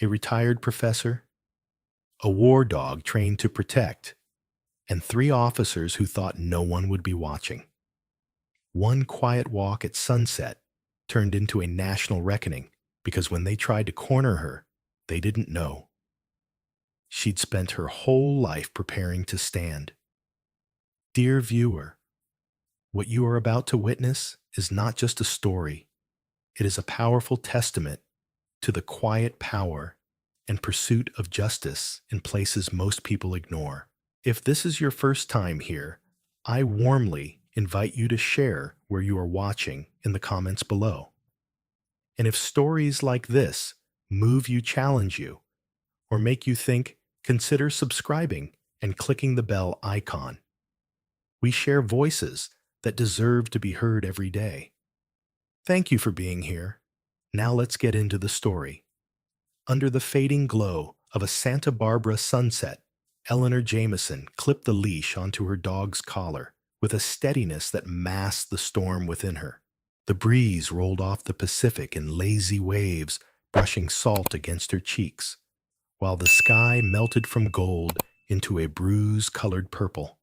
a retired professor, a war dog trained to protect, and three officers who thought no one would be watching. One quiet walk at sunset turned into a national reckoning because when they tried to corner her, they didn't know. She'd spent her whole life preparing to stand. Dear viewer, what you are about to witness is not just a story. It is a powerful testament to the quiet power and pursuit of justice in places most people ignore. If this is your first time here, I warmly invite you to share where you are watching in the comments below. And if stories like this move you, challenge you, or make you think, consider subscribing and clicking the bell icon. We share voices that deserve to be heard every day. Thank you for being here. Now let's get into the story. Under the fading glow of a Santa Barbara sunset, Eleanor Jameson clipped the leash onto her dog's collar with a steadiness that masked the storm within her. The breeze rolled off the Pacific in lazy waves, brushing salt against her cheeks, while the sky melted from gold into a bruise-colored purple.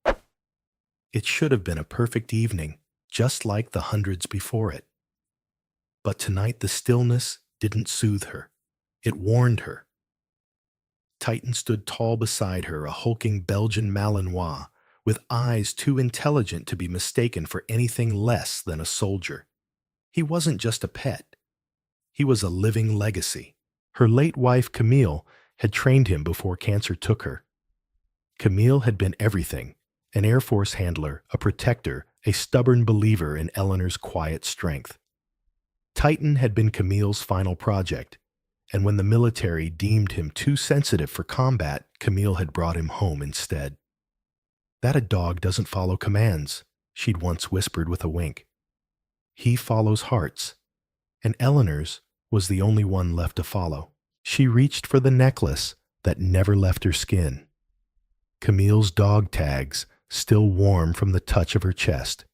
It should have been a perfect evening, just like the hundreds before it. But tonight the stillness didn't soothe her. It warned her. Titan stood tall beside her, a hulking Belgian Malinois, with eyes too intelligent to be mistaken for anything less than a soldier. He wasn't just a pet. He was a living legacy. Her late wife, Camille, had trained him before cancer took her. Camille had been everything: an Air Force handler, a protector, a stubborn believer in Eleanor's quiet strength. Titan had been Camille's final project, and when the military deemed him too sensitive for combat, Camille had brought him home instead. "That a dog doesn't follow commands," she'd once whispered with a wink. "He follows hearts," and Eleanor's was the only one left to follow. She reached for the necklace that never left her skin. Camille's dog tags still warm from the touch of her chest.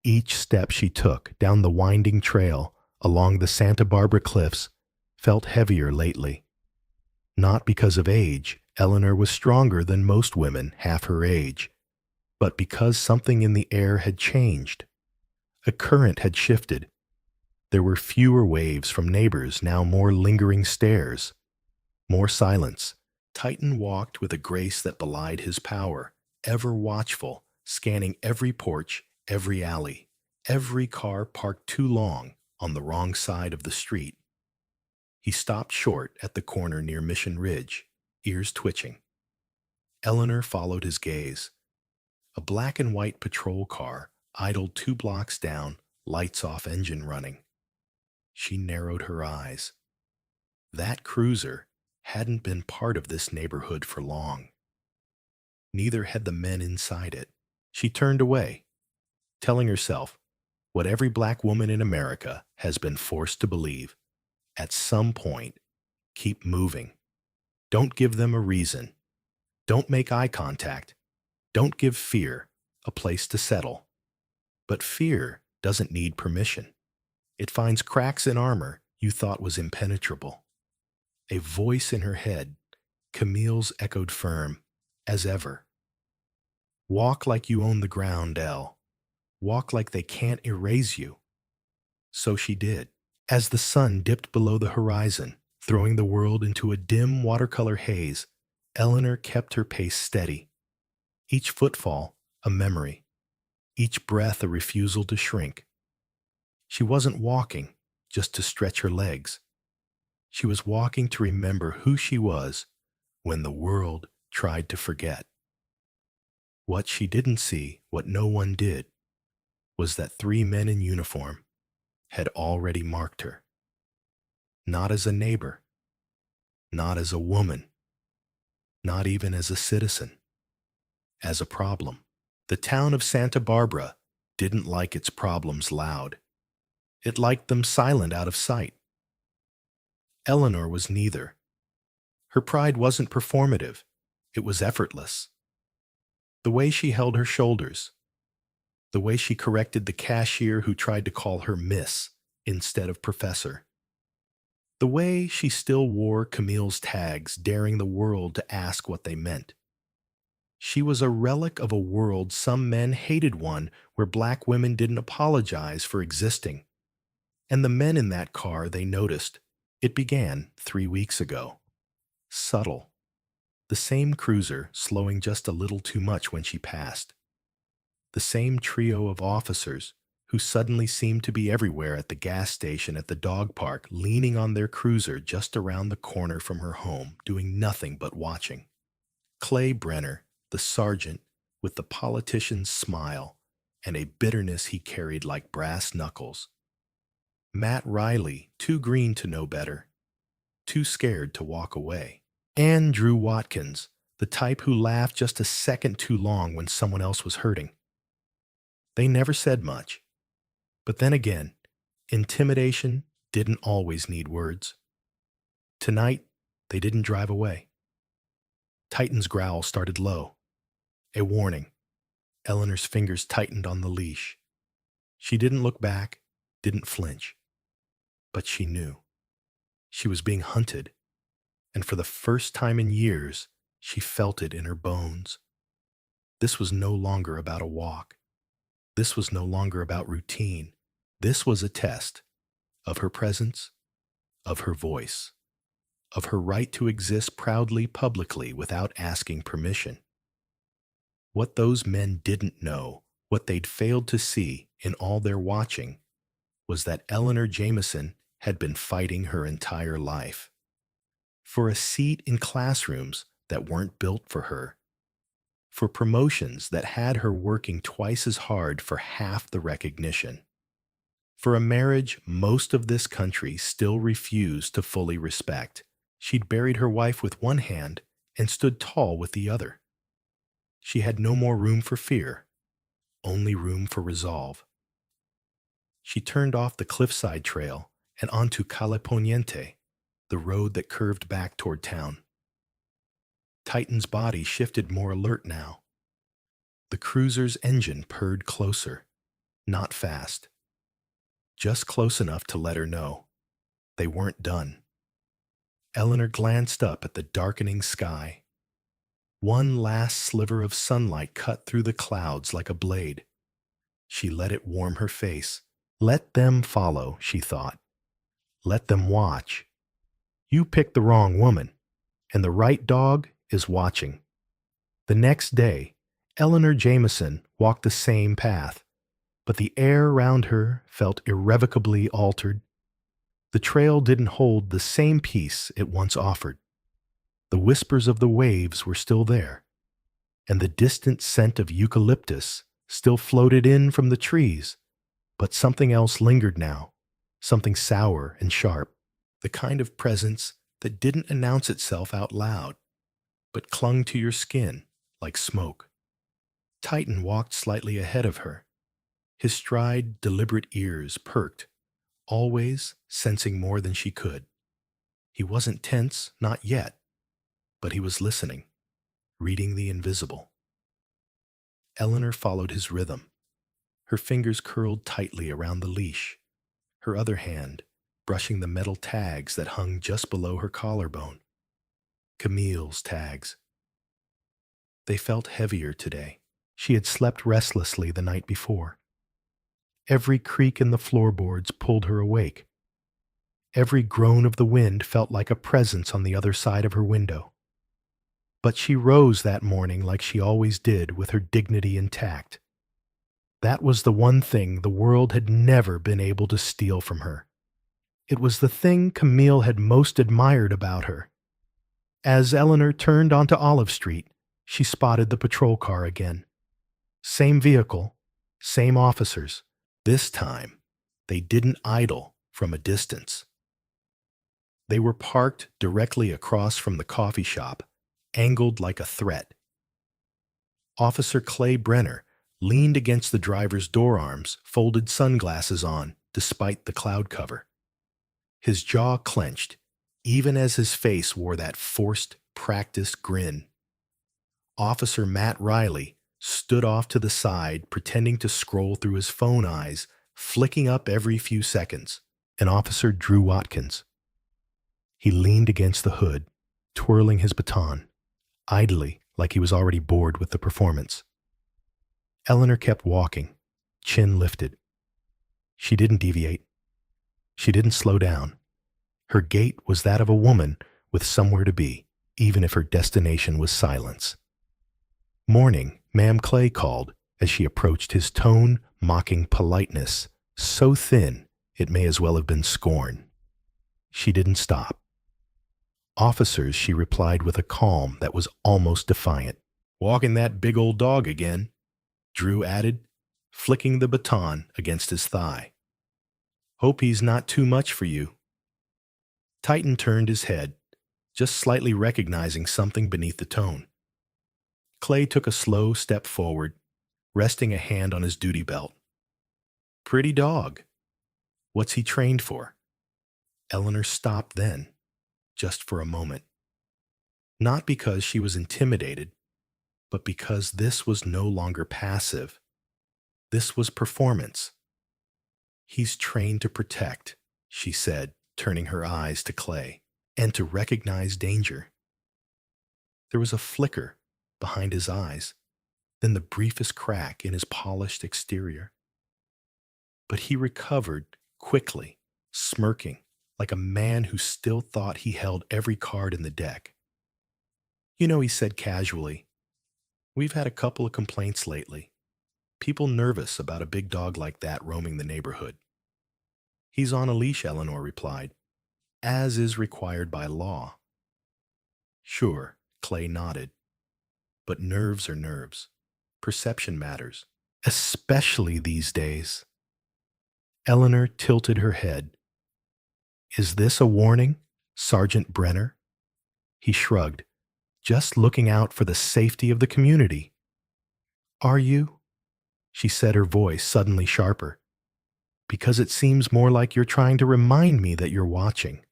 Each step she took down the winding trail along the Santa Barbara cliffs felt heavier lately. Not because of age, Eleanor was stronger than most women half her age, but because something in the air had changed. A current had shifted. There were fewer waves from neighbors, now more lingering stares, more silence. Titan walked with a grace that belied his power, ever watchful, scanning every porch, every alley, every car parked too long on the wrong side of the street. He stopped short at the corner near Mission Ridge, ears twitching. Eleanor followed his gaze. A black and white patrol car idled 2 blocks down, lights off, engine running. She narrowed her eyes. That cruiser hadn't been part of this neighborhood for long. Neither had the men inside it. She turned away, telling herself what every black woman in America has been forced to believe. At some point, keep moving. Don't give them a reason. Don't make eye contact. Don't give fear a place to settle. But fear doesn't need permission. It finds cracks in armor you thought was impenetrable. A voice in her head, Camille's, echoed firm as ever. "Walk like you own the ground, Elle. Walk like they can't erase you." So she did. As the sun dipped below the horizon, throwing the world into a dim watercolor haze, Eleanor kept her pace steady. Each footfall a memory, each breath a refusal to shrink. She wasn't walking just to stretch her legs. She was walking to remember who she was when the world tried to forget. What she didn't see, what no one did, was that 3 men in uniform had already marked her. Not as a neighbor, not as a woman, not even as a citizen, as a problem. The town of Santa Barbara didn't like its problems loud. It liked them silent, out of sight. Eleanor was neither. Her pride wasn't performative. It was effortless. The way she held her shoulders, the way she corrected the cashier who tried to call her Miss instead of Professor, The way she still wore Camille's tags, daring the world to ask what they meant. She was a relic of a world some men hated, one where black women didn't apologize for existing. And the men in that car, they noticed. It began 3 weeks ago. Subtle. The same cruiser slowing just a little too much when she passed. The same trio of officers who suddenly seemed to be everywhere at the gas station, at the dog park, leaning on their cruiser just around the corner from her home, doing nothing but watching. Clay Brenner, the sergeant, with the politician's smile and a bitterness he carried like brass knuckles. Matt Riley, too green to know better, too scared to walk away. And Drew Watkins, the type who laughed just a second too long when someone else was hurting. They never said much. But then again, intimidation didn't always need words. Tonight, they didn't drive away. Titan's growl started low. A warning. Eleanor's fingers tightened on the leash. She didn't look back, didn't flinch. But she knew. She was being hunted. And for the first time in years, she felt it in her bones. This was no longer about a walk. This was no longer about routine. This was a test of her presence, of her voice, of her right to exist proudly publicly without asking permission. What those men didn't know, what they'd failed to see in all their watching, was that Eleanor Jameson had been fighting her entire life. For a seat in classrooms that weren't built for her. For promotions that had her working twice as hard for half the recognition. For a marriage most of this country still refused to fully respect. She'd buried her wife with one hand and stood tall with the other. She had no more room for fear, only room for resolve. She turned off the cliffside trail and onto Calle Poniente, the road that curved back toward town. Titan's body shifted more alert now. The cruiser's engine purred closer, not fast. Just close enough to let her know. They weren't done. Eleanor glanced up at the darkening sky. One last sliver of sunlight cut through the clouds like a blade. She let it warm her face. Let them follow, she thought. Let them watch. You picked the wrong woman, and the right dog is watching. The next day, Eleanor Jameson walked the same path, but the air around her felt irrevocably altered. The trail didn't hold the same peace it once offered. The whispers of the waves were still there, and the distant scent of eucalyptus still floated in from the trees, but something else lingered now, something sour and sharp, the kind of presence that didn't announce itself out loud, but clung to your skin like smoke. Titan walked slightly ahead of her, his stride, deliberate ears perked, always sensing more than she could. He wasn't tense, not yet, but he was listening, reading the invisible. Eleanor followed his rhythm, her fingers curled tightly around the leash, her other hand brushing the metal tags that hung just below her collarbone. Camille's tags. They felt heavier today. She had slept restlessly the night before. Every creak in the floorboards pulled her awake. Every groan of the wind felt like a presence on the other side of her window. But she rose that morning like she always did, with her dignity intact. That was the one thing the world had never been able to steal from her. It was the thing Camille had most admired about her. As Eleanor turned onto Olive Street, she spotted the patrol car again. Same vehicle, same officers. This time, they didn't idle from a distance. They were parked directly across from the coffee shop, angled like a threat. Officer Clay Brenner leaned against the driver's door arms, folded sunglasses on, despite the cloud cover. His jaw clenched, even as his face wore that forced, practiced grin. Officer Matt Riley stood off to the side, pretending to scroll through his phone eyes, flicking up every few seconds. And Officer Drew Watkins. He leaned against the hood, twirling his baton, idly like he was already bored with the performance. Eleanor kept walking, chin lifted. She didn't deviate. She didn't slow down. Her gait was that of a woman with somewhere to be, even if her destination was silence. "Morning," Ma'am Clay called as she approached, his tone mocking politeness, so thin it may as well have been scorn. She didn't stop. "Officers," she replied with a calm that was almost defiant. "Walking that big old dog again," Drew added, flicking the baton against his thigh. "Hope he's not too much for you." Titan turned his head, just slightly recognizing something beneath the tone. Clay took a slow step forward, resting a hand on his duty belt. "Pretty dog. What's he trained for?" Eleanor stopped then, just for a moment. Not because she was intimidated, but because this was no longer passive. This was performance. "He's trained to protect," she said, turning her eyes to Clay, "and to recognize danger." There was a flicker behind his eyes, then the briefest crack in his polished exterior. But he recovered quickly, smirking like a man who still thought he held every card in the deck. "You know," he said casually, "we've had a couple of complaints lately. People nervous about a big dog like that roaming the neighborhood." "He's on a leash," Eleanor replied, "as is required by law." "Sure," Clay nodded. "But nerves are nerves. Perception matters, especially these days." Eleanor tilted her head. "Is this a warning, Sergeant Brenner?" He shrugged, "Just looking out for the safety of the community." "Are you?" she said, her voice suddenly sharper. "Because it seems more like you're trying to remind me that you're watching."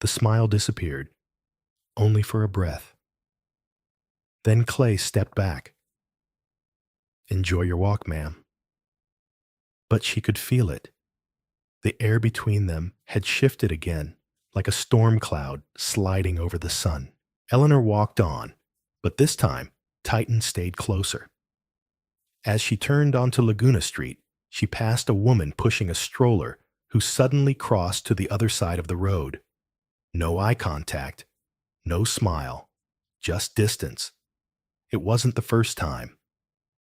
The smile disappeared, only for a breath. Then Clay stepped back. "Enjoy your walk, ma'am." But she could feel it. The air between them had shifted again, like a storm cloud sliding over the sun. Eleanor walked on, but this time Titan stayed closer. As she turned onto Laguna Street, she passed a woman pushing a stroller who suddenly crossed to the other side of the road. No eye contact, no smile, just distance. It wasn't the first time.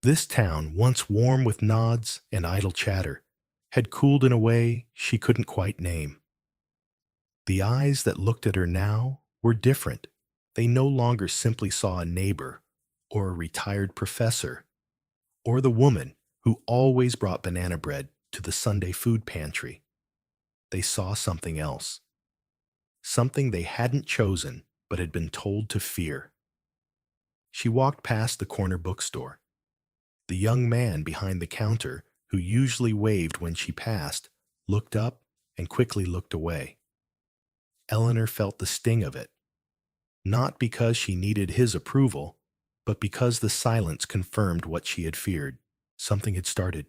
This town, once warm with nods and idle chatter, had cooled in a way she couldn't quite name. The eyes that looked at her now were different. They no longer simply saw a neighbor or a retired professor or the woman who always brought banana bread to the Sunday food pantry. They saw something else, something they hadn't chosen but had been told to fear. She walked past the corner bookstore. The young man behind the counter, who usually waved when she passed, looked up and quickly looked away. Eleanor felt the sting of it, not because she needed his approval, but because the silence confirmed what she had feared. Something had started.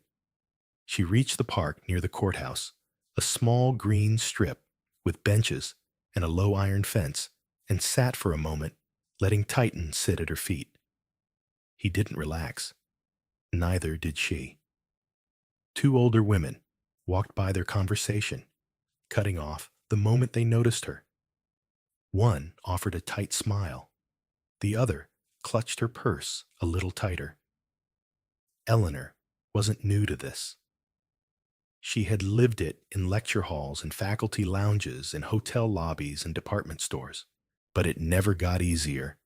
She reached the park near the courthouse, a small green strip with benches and a low iron fence, and sat for a moment, letting Titan sit at her feet. He didn't relax. Neither did she. Two older women walked by their conversation, cutting off the moment they noticed her. One offered a tight smile. The other clutched her purse a little tighter. Eleanor wasn't new to this. She had lived it in lecture halls and faculty lounges and hotel lobbies and department stores. But it never got easier,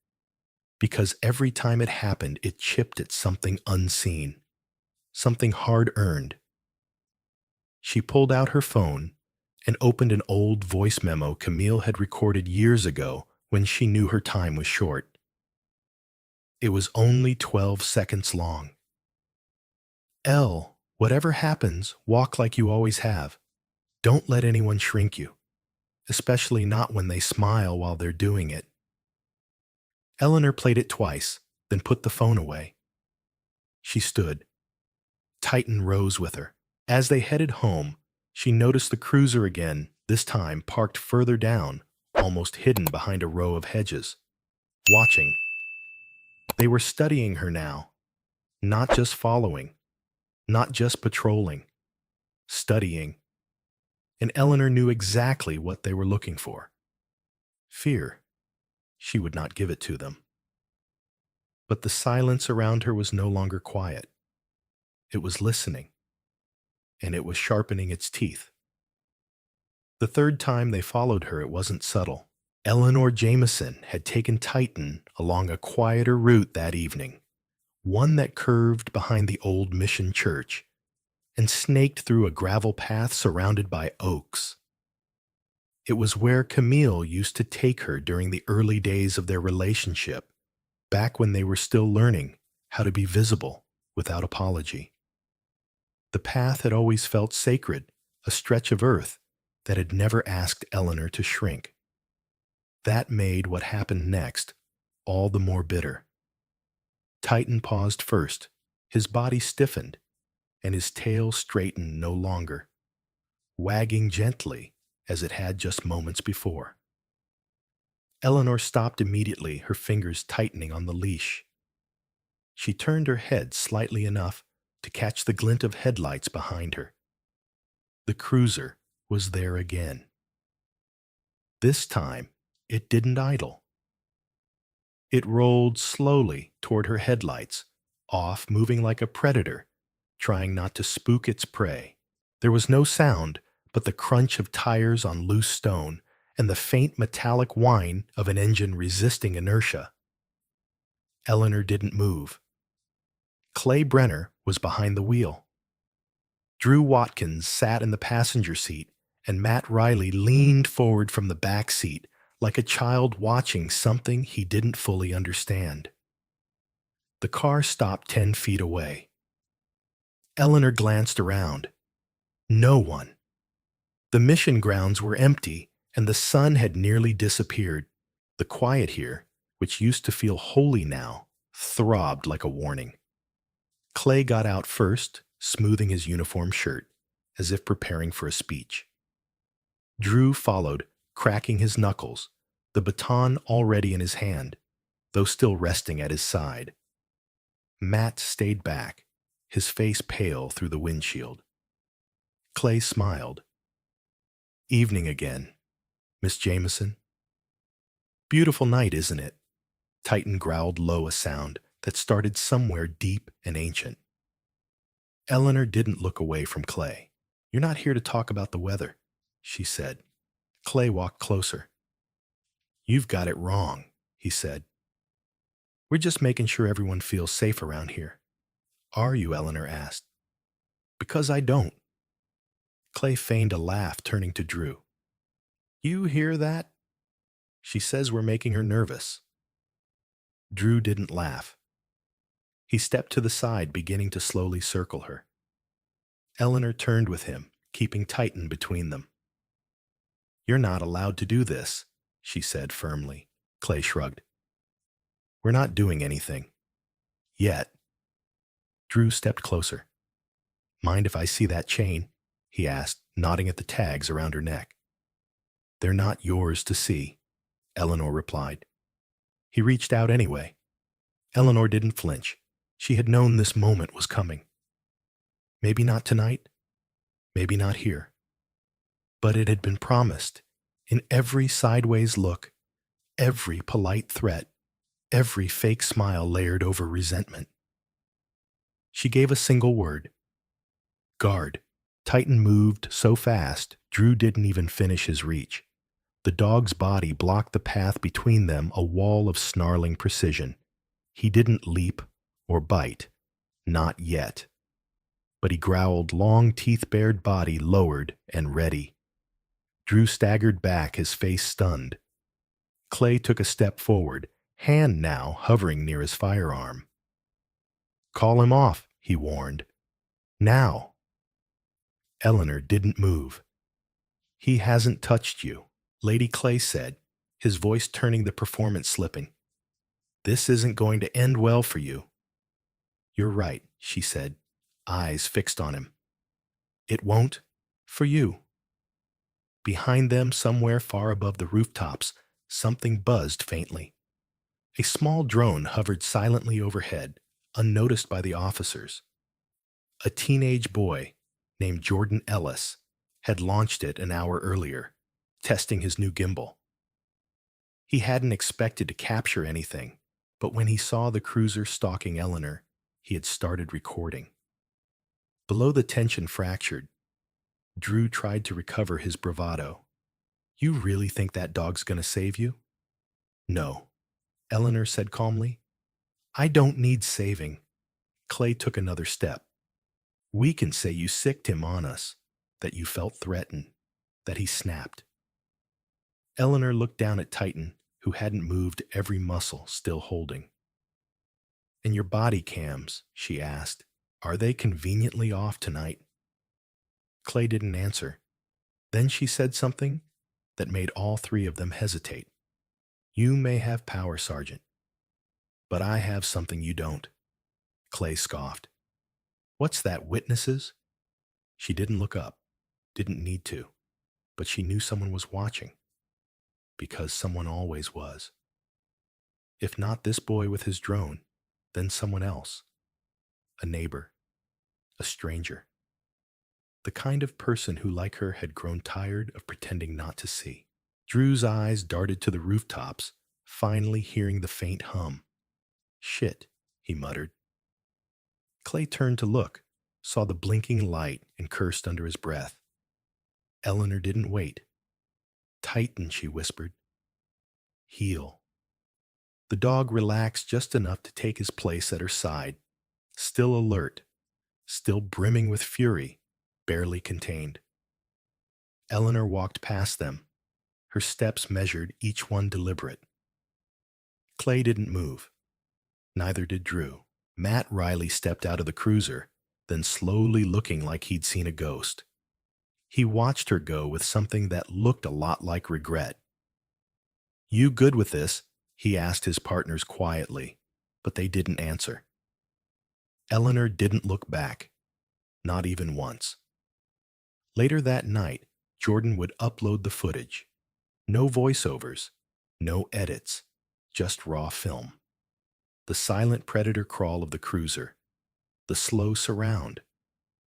because every time it happened, it chipped at something unseen, something hard-earned. She pulled out her phone and opened an old voice memo Camille had recorded years ago when she knew her time was short. It was only 12 seconds long. "L, whatever happens, walk like you always have. Don't let anyone shrink you, especially not when they smile while they're doing it." Eleanor played it twice, then put the phone away. She stood. Titan rose with her. As they headed home, she noticed the cruiser again this time parked further down, almost hidden behind a row of hedges. Watching, they were studying her now, not just following, not just patrolling, studying. And Eleanor knew exactly what they were looking for. Fear. She would not give it to them. But the silence around her was no longer quiet. It was listening, and it was sharpening its teeth. The third time they followed her, it wasn't subtle. Eleanor Jameson had taken Titan along a quieter route that evening, one that curved behind the old mission church and snaked through a gravel path surrounded by oaks. It was where Camille used to take her during the early days of their relationship, back when they were still learning how to be visible without apology. The path had always felt sacred, a stretch of earth that had never asked Eleanor to shrink. That made what happened next all the more bitter. Titan paused first, his body stiffened, and his tail straightened no longer, wagging gently as it had just moments before. Eleanor stopped immediately, her fingers tightening on the leash. She turned her head slightly enough to catch the glint of headlights behind her. The cruiser was there again. This time, it didn't idle. It rolled slowly toward her headlights, off, moving like a predator, trying not to spook its prey. There was no sound but the crunch of tires on loose stone and the faint metallic whine of an engine resisting inertia. Eleanor didn't move. Clay Brenner was behind the wheel. Drew Watkins sat in the passenger seat, and Matt Riley leaned forward from the back seat like a child watching something he didn't fully understand. The car stopped 10 feet away. Eleanor glanced around. No one. The mission grounds were empty, and the sun had nearly disappeared. The quiet here, which used to feel holy now, throbbed like a warning. Clay got out first, smoothing his uniform shirt, as if preparing for a speech. Drew followed, cracking his knuckles, the baton already in his hand, though still resting at his side. Matt stayed back, his face pale through the windshield. Clay smiled. Evening again, Miss Jameson. Beautiful night, isn't it? Titan growled low, a sound that started somewhere deep and ancient. Eleanor didn't look away from Clay. You're not here to talk about the weather, she said. Clay walked closer. You've got it wrong, he said. We're just making sure everyone feels safe around here. Are you? Eleanor asked. Because I don't. Clay feigned a laugh, turning to Drew. You hear that? She says we're making her nervous. Drew didn't laugh. He stepped to the side, beginning to slowly circle her. Eleanor turned with him, keeping Titan between them. You're not allowed to do this, she said firmly. Clay shrugged. We're not doing anything. Yet. Drew stepped closer. Mind if I see that chain? He asked, nodding at the tags around her neck. They're not yours to see, Eleanor replied. He reached out anyway. Eleanor didn't flinch. She had known this moment was coming. Maybe not tonight, maybe not here. But it had been promised in every sideways look, every polite threat, every fake smile layered over resentment. She gave a single word. Guard. Titan moved so fast, Drew didn't even finish his reach. The dog's body blocked the path between them, a wall of snarling precision. He didn't leap or bite. Not yet. But he growled, long teeth-bared body lowered and ready. Drew staggered back, his face stunned. Clay took a step forward, hand now hovering near his firearm. Call him off, he warned. Now. Eleanor didn't move. He hasn't touched you, Lady Clay said, his voice turning the performance slipping. This isn't going to end well for you. You're right, she said, eyes fixed on him. It won't, for you. Behind them, somewhere far above the rooftops, something buzzed faintly. A small drone hovered silently overhead, unnoticed by the officers. A teenage boy named Jordan Ellis had launched it an hour earlier, testing his new gimbal. He hadn't expected to capture anything, but when he saw the cruiser stalking Eleanor, he had started recording. Below, the tension fractured. Drew tried to recover his bravado. "You really think that dog's going to save you?" "No," Eleanor said calmly. "I don't need saving." Clay took another step. "We can say you sicked him on us, that you felt threatened, that he snapped." Eleanor looked down at Titan, who hadn't moved, every muscle still holding. "And your body cams," she asked, "are they conveniently off tonight?" Clay didn't answer. Then she said something that made all three of them hesitate. "You may have power, Sergeant, but I have something you don't." Clay scoffed. "What's that, witnesses?" She didn't look up, didn't need to, but she knew someone was watching, because someone always was. If not this boy with his drone, then someone else. A neighbor, a stranger. The kind of person who, like her, had grown tired of pretending not to see. Drew's eyes darted to the rooftops, finally hearing the faint hum. "Shit," he muttered. Clay turned to look, saw the blinking light, and cursed under his breath. Eleanor didn't wait. "Tighten," she whispered. "Heel." The dog relaxed just enough to take his place at her side, still alert, still brimming with fury, barely contained. Eleanor walked past them, her steps measured, each one deliberate. Clay didn't move. Neither did Drew. Matt Riley stepped out of the cruiser, then slowly looking like he'd seen a ghost. He watched her go with something that looked a lot like regret. "You good with this?" he asked his partners quietly, but they didn't answer. Eleanor didn't look back, not even once. Later that night, Jordan would upload the footage. No voiceovers, no edits, just raw film. The silent predator crawl of the cruiser, the slow surround,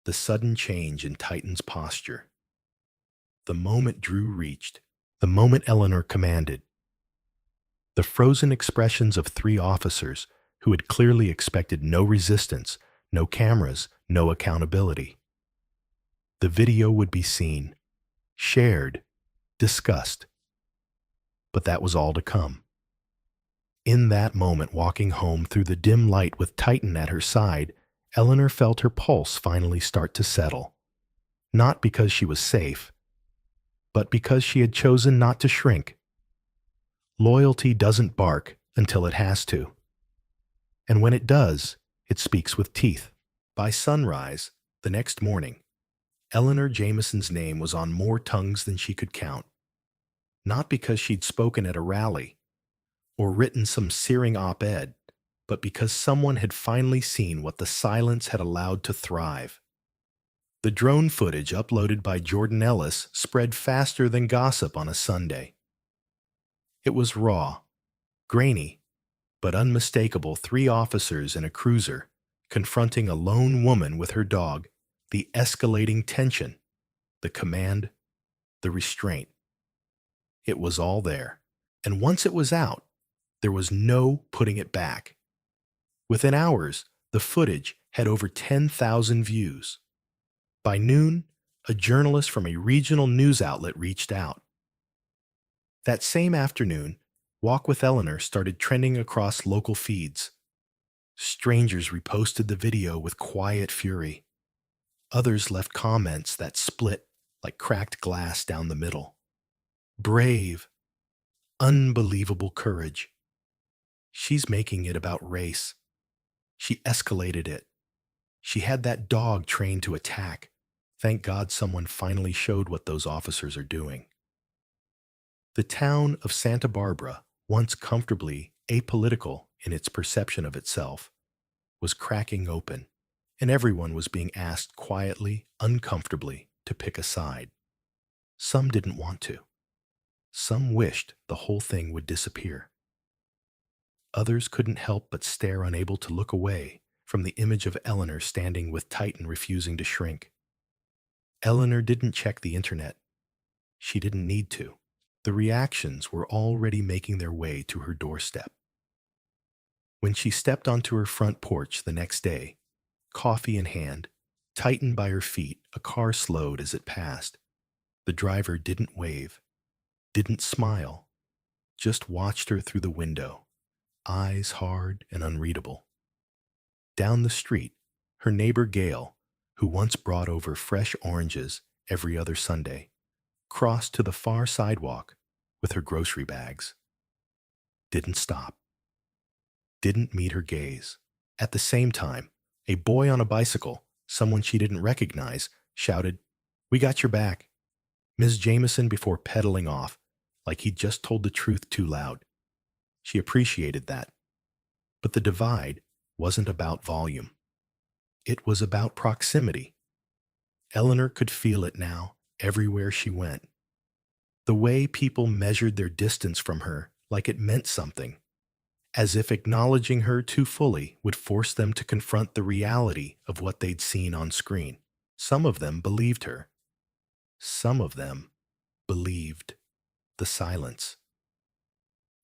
the sudden change in Titan's posture. The moment Drew reached, the moment Eleanor commanded. The frozen expressions of three officers who had clearly expected no resistance, no cameras, no accountability. The video would be seen, shared, discussed. But that was all to come. In that moment, walking home through the dim light with Titan at her side, Eleanor felt her pulse finally start to settle. Not because she was safe, but because she had chosen not to shrink. Loyalty doesn't bark until it has to. And when it does, it speaks with teeth. By sunrise, the next morning, Eleanor Jameson's name was on more tongues than she could count. Not because she'd spoken at a rally or written some searing op-ed, but because someone had finally seen what the silence had allowed to thrive. The drone footage uploaded by Jordan Ellis spread faster than gossip on a Sunday. It was raw, grainy, but unmistakable. Three officers in a cruiser confronting a lone woman with her dog, the escalating tension, the command, the restraint. It was all there. And once it was out, there was no putting it back. Within hours, the footage had over 10,000 views. By noon, a journalist from a regional news outlet reached out. That same afternoon, Walk with Eleanor started trending across local feeds. Strangers reposted the video with quiet fury. Others left comments that split like cracked glass down the middle. Brave, unbelievable courage. She's making it about race. She escalated it. She had that dog trained to attack. Thank God someone finally showed what those officers are doing. The town of Santa Barbara, once comfortably apolitical in its perception of itself, was cracking open, and everyone was being asked quietly, uncomfortably, to pick a side. Some didn't want to. Some wished the whole thing would disappear. Others couldn't help but stare, unable to look away from the image of Eleanor standing with Titan refusing to shrink. Eleanor didn't check the internet. She didn't need to. The reactions were already making their way to her doorstep. When she stepped onto her front porch the next day, coffee in hand, Titan by her feet, a car slowed as it passed. The driver didn't wave, didn't smile, just watched her through the window, eyes hard and unreadable. Down the street, her neighbor Gail, who once brought over fresh oranges every other Sunday, crossed to the far sidewalk with her grocery bags. Didn't stop. Didn't meet her gaze. At the same time, a boy on a bicycle, someone she didn't recognize, shouted, "We got your back." Ms. Jameson before pedaling off, like he'd just told the truth too loud. She appreciated that. But the divide wasn't about volume. It was about proximity. Eleanor could feel it now, everywhere she went. The way people measured their distance from her like it meant something, as if acknowledging her too fully would force them to confront the reality of what they'd seen on screen. Some of them believed her. Some of them believed the silence.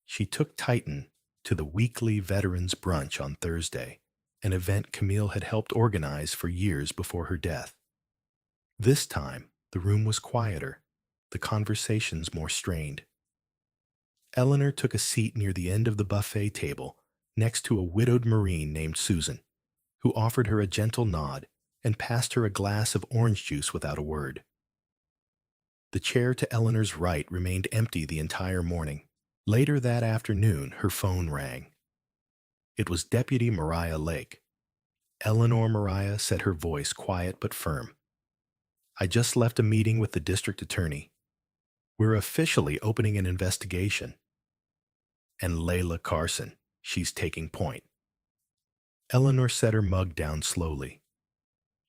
She took Titan to the weekly Veterans Brunch on Thursday, an event Camille had helped organize for years before her death. This time, the room was quieter, the conversations more strained. Eleanor took a seat near the end of the buffet table, next to a widowed Marine named Susan, who offered her a gentle nod and passed her a glass of orange juice without a word. The chair to Eleanor's right remained empty the entire morning. Later that afternoon, her phone rang. It was Deputy Mariah Lake. Eleanor Mariah said, her voice quiet but firm. "I just left a meeting with the district attorney. We're officially opening an investigation. And Layla Carson, she's taking point." Eleanor set her mug down slowly.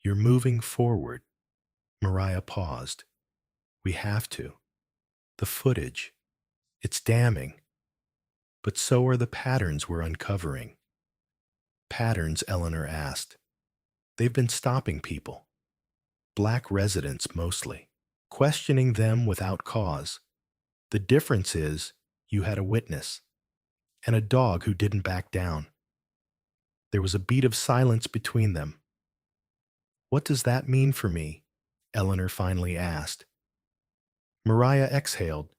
"You're moving forward." Mariah paused. "We have to. The footage. It's damning. But so are the patterns we're uncovering." "Patterns?" Eleanor asked. "They've been stopping people. Black residents mostly. Questioning them without cause. The difference is you had a witness. And a dog who didn't back down. There was a beat of silence between them." "What does that mean for me?" Eleanor finally asked. Mariah exhaled.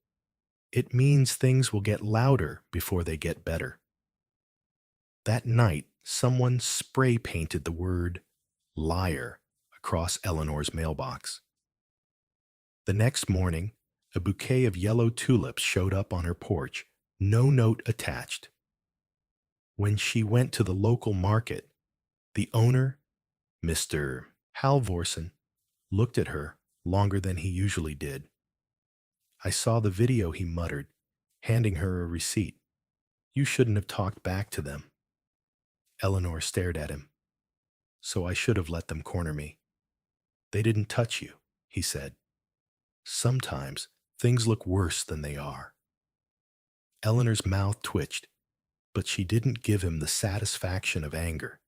"It means things will get louder before they get better." That night, someone spray painted the word liar across Eleanor's mailbox. The next morning, a bouquet of yellow tulips showed up on her porch, no note attached. When she went to the local market, the owner, Mr. Halvorsen, looked at her longer than he usually did. "I saw the video," he muttered, handing her a receipt. "You shouldn't have talked back to them." Eleanor stared at him. "So I should have let them corner me." "They didn't touch you," he said. "Sometimes things look worse than they are." Eleanor's mouth twitched, but she didn't give him the satisfaction of anger.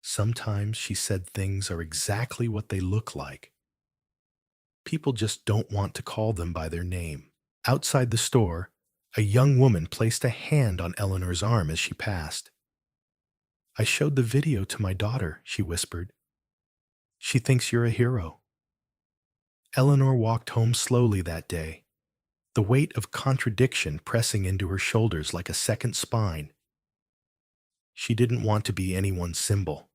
Sometimes, she said, things are exactly what they look like. People just don't want to call them by their name. Outside the store, a young woman placed a hand on Eleanor's arm as she passed. "I showed the video to my daughter," she whispered. "She thinks you're a hero." Eleanor walked home slowly that day, the weight of contradiction pressing into her shoulders like a second spine. She didn't want to be anyone's symbol.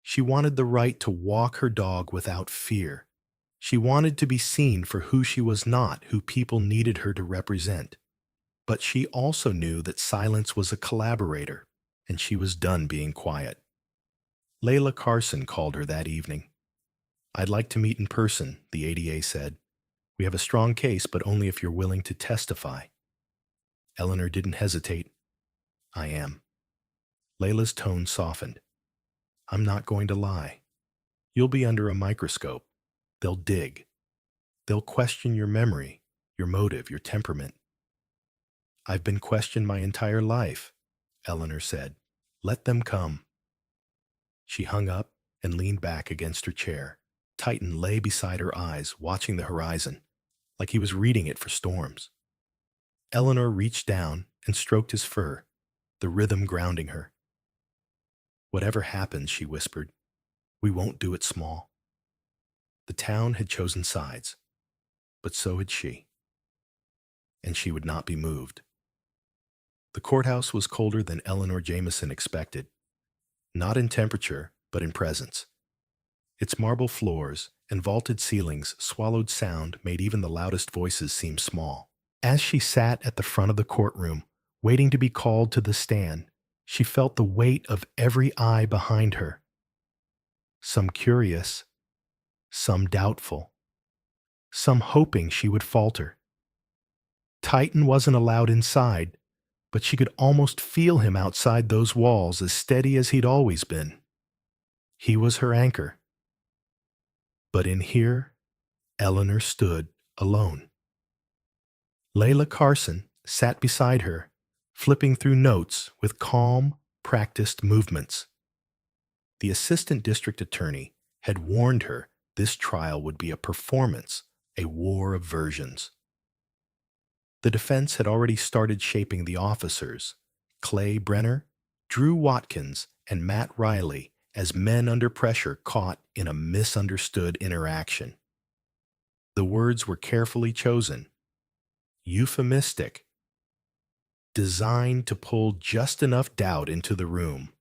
She wanted the right to walk her dog without fear. She wanted to be seen for who she was, not who people needed her to represent. But she also knew that silence was a collaborator, and she was done being quiet. Layla Carson called her that evening. "I'd like to meet in person," the ADA said. "We have a strong case, but only if you're willing to testify." Eleanor didn't hesitate. "I am." Layla's tone softened. "I'm not going to lie. You'll be under a microscope. They'll dig. They'll question your memory, your motive, your temperament. I've been questioned my entire life, Eleanor said. Let them come. She hung up and leaned back against her chair. Titan lay beside her eyes, watching the horizon, like he was reading it for storms. Eleanor reached down and stroked his fur, the rhythm grounding her. Whatever happens, she whispered, we won't do it small. The town had chosen sides, but so had she, and she would not be moved. The courthouse was colder than Eleanor Jameson expected, not in temperature, but in presence. Its marble floors and vaulted ceilings swallowed sound made even the loudest voices seem small. As she sat at the front of the courtroom, waiting to be called to the stand, she felt the weight of every eye behind her. Some curious, some doubtful, some hoping she would falter. Titan wasn't allowed inside, but she could almost feel him outside those walls, as steady as he'd always been. He was her anchor. But in here, Eleanor stood alone. Layla Carson sat beside her, flipping through notes with calm, practiced movements. The assistant district attorney had warned her this trial would be a performance, a war of versions. The defense had already started shaping the officers, Clay Brenner, Drew Watkins, and Matt Riley, as men under pressure caught in a misunderstood interaction. The words were carefully chosen, euphemistic, designed to pull just enough doubt into the room.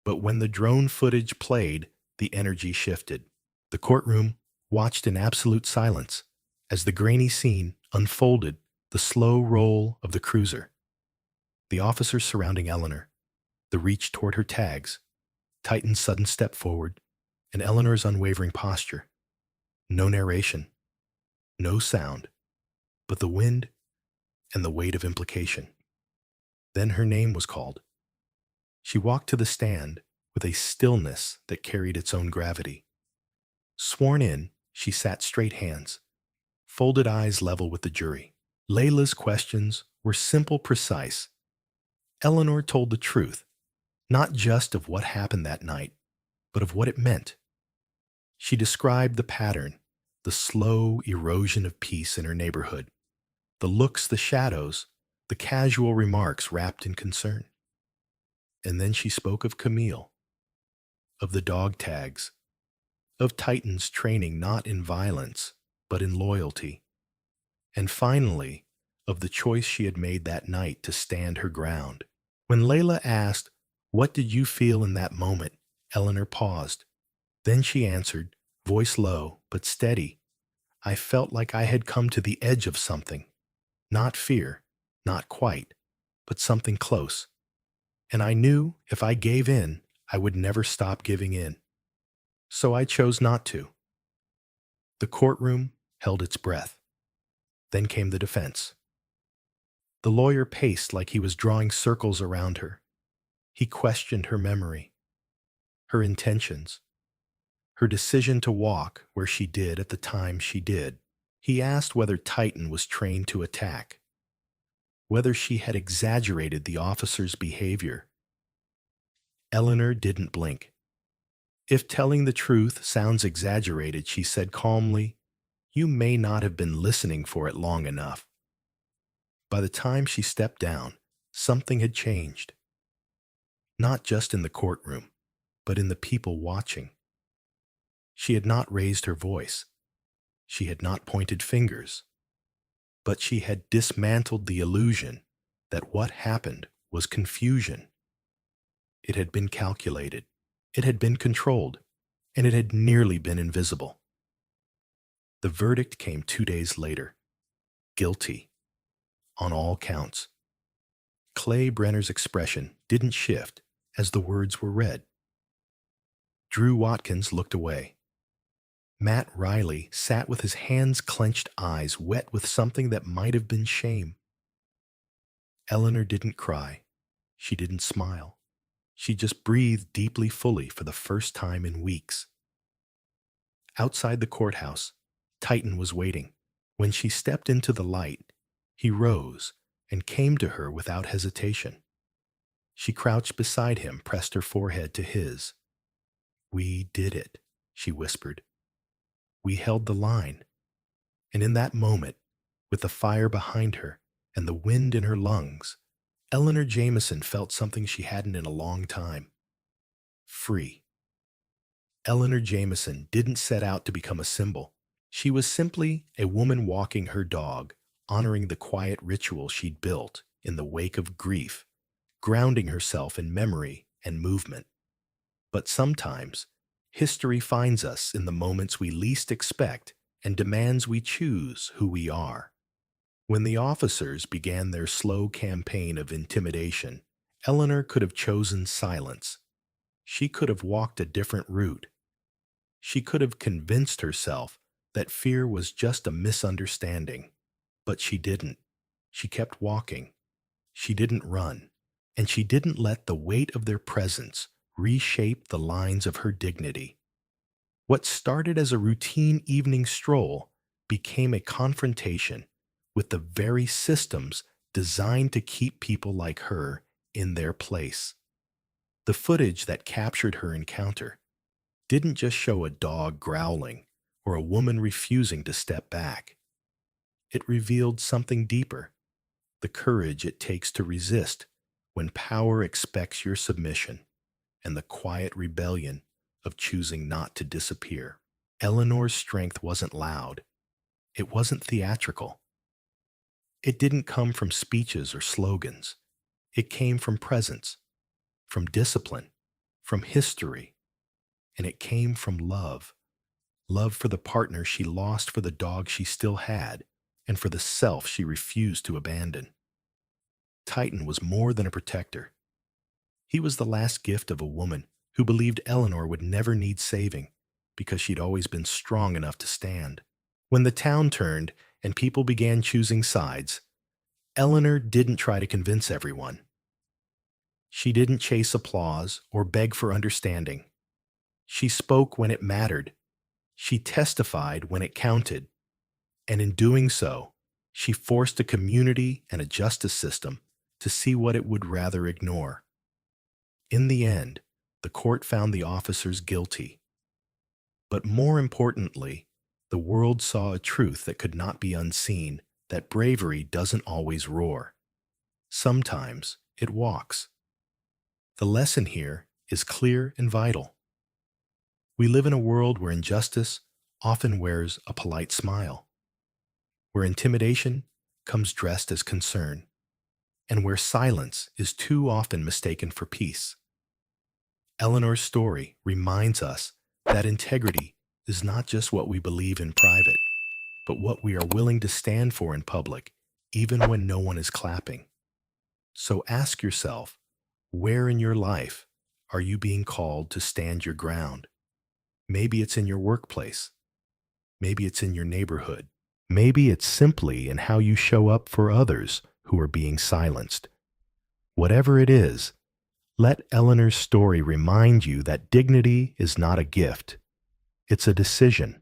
But when the drone footage played, the energy shifted. The courtroom watched in absolute silence as the grainy scene unfolded, the slow roll of the cruiser. The officers surrounding Eleanor, the reach toward her tags, Titan's sudden step forward, and Eleanor's unwavering posture. No narration, no sound, but the wind and the weight of implication. Then her name was called. She walked to the stand with a stillness that carried its own gravity. Sworn in, she sat straight hands, folded eyes level with the jury. Layla's questions were simple, precise. Eleanor told the truth, not just of what happened that night, but of what it meant. She described the pattern, the slow erosion of peace in her neighborhood, the looks, the shadows, the casual remarks wrapped in concern. And then she spoke of Camille, of the dog tags, of Titan's training not in violence, but in loyalty, and finally, of the choice she had made that night to stand her ground. When Layla asked, "What did you feel in that moment?" Eleanor paused. Then she answered, voice low but steady, "I felt like I had come to the edge of something. Not fear, not quite, but something close. And I knew if I gave in, I would never stop giving in. So I chose not to." The courtroom held its breath. Then came the defense. The lawyer paced like he was drawing circles around her. He questioned her memory, her intentions, her decision to walk where she did at the time she did. He asked whether Titan was trained to attack, whether she had exaggerated the officer's behavior. Eleanor didn't blink. "If telling the truth sounds exaggerated," she said calmly, "you may not have been listening for it long enough." By the time she stepped down, something had changed. Not just in the courtroom, but in the people watching. She had not raised her voice. She had not pointed fingers. But she had dismantled the illusion that what happened was confusion. It had been calculated. It had been controlled. And it had nearly been invisible. The verdict came 2 days later. Guilty. On all counts. Clay Brenner's expression didn't shift as the words were read. Drew Watkins looked away. Matt Riley sat with his hands-clenched eyes wet with something that might have been shame. Eleanor didn't cry. She didn't smile. She just breathed deeply, fully for the first time in weeks. Outside the courthouse, Titan was waiting. When she stepped into the light, he rose and came to her without hesitation. She crouched beside him, pressed her forehead to his. "We did it," she whispered. "We held the line." And in that moment, with the fire behind her and the wind in her lungs, Eleanor Jameson felt something she hadn't in a long time. Free. Eleanor Jameson didn't set out to become a symbol. She was simply a woman walking her dog, honoring the quiet ritual she'd built in the wake of grief, grounding herself in memory and movement. But sometimes, history finds us in the moments we least expect and demands we choose who we are. When the officers began their slow campaign of intimidation, Eleanor could have chosen silence. She could have walked a different route. She could have convinced herself that fear was just a misunderstanding. But she didn't. She kept walking. She didn't run. And she didn't let the weight of their presence reshape the lines of her dignity. What started as a routine evening stroll became a confrontation with the very systems designed to keep people like her in their place. The footage that captured her encounter didn't just show a dog growling or a woman refusing to step back. It revealed something deeper, the courage it takes to resist when power expects your submission, and the quiet rebellion of choosing not to disappear. Eleanor's strength wasn't loud. It wasn't theatrical. It didn't come from speeches or slogans. It came from presence, from discipline, from history, and it came from love. Love for the partner she lost for the dog she still had, and for the self she refused to abandon. Titan was more than a protector. He was the last gift of a woman who believed Eleanor would never need saving because she'd always been strong enough to stand. When the town turned and people began choosing sides, Eleanor didn't try to convince everyone. She didn't chase applause or beg for understanding. She spoke when it mattered. She testified when it counted. And in doing so, she forced a community and a justice system to see what it would rather ignore. In the end, the court found the officers guilty. But more importantly, the world saw a truth that could not be unseen, that bravery doesn't always roar. Sometimes it walks. The lesson here is clear and vital. We live in a world where injustice often wears a polite smile, where intimidation comes dressed as concern, and where silence is too often mistaken for peace. Eleanor's story reminds us that integrity is not just what we believe in private, but what we are willing to stand for in public, even when no one is clapping. So ask yourself, where in your life are you being called to stand your ground? Maybe it's in your workplace. Maybe it's in your neighborhood. Maybe it's simply in how you show up for others who are being silenced. Whatever it is, let Eleanor's story remind you that dignity is not a gift. It's a decision.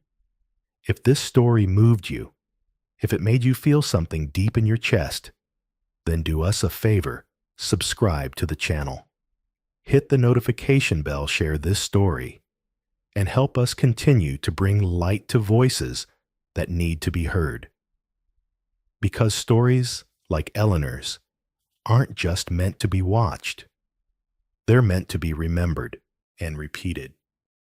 If this story moved you, if it made you feel something deep in your chest, then do us a favor, subscribe to the channel. Hit the notification bell, share this story, and help us continue to bring light to voices that need to be heard. Because stories like Eleanor's aren't just meant to be watched. They're meant to be remembered and repeated.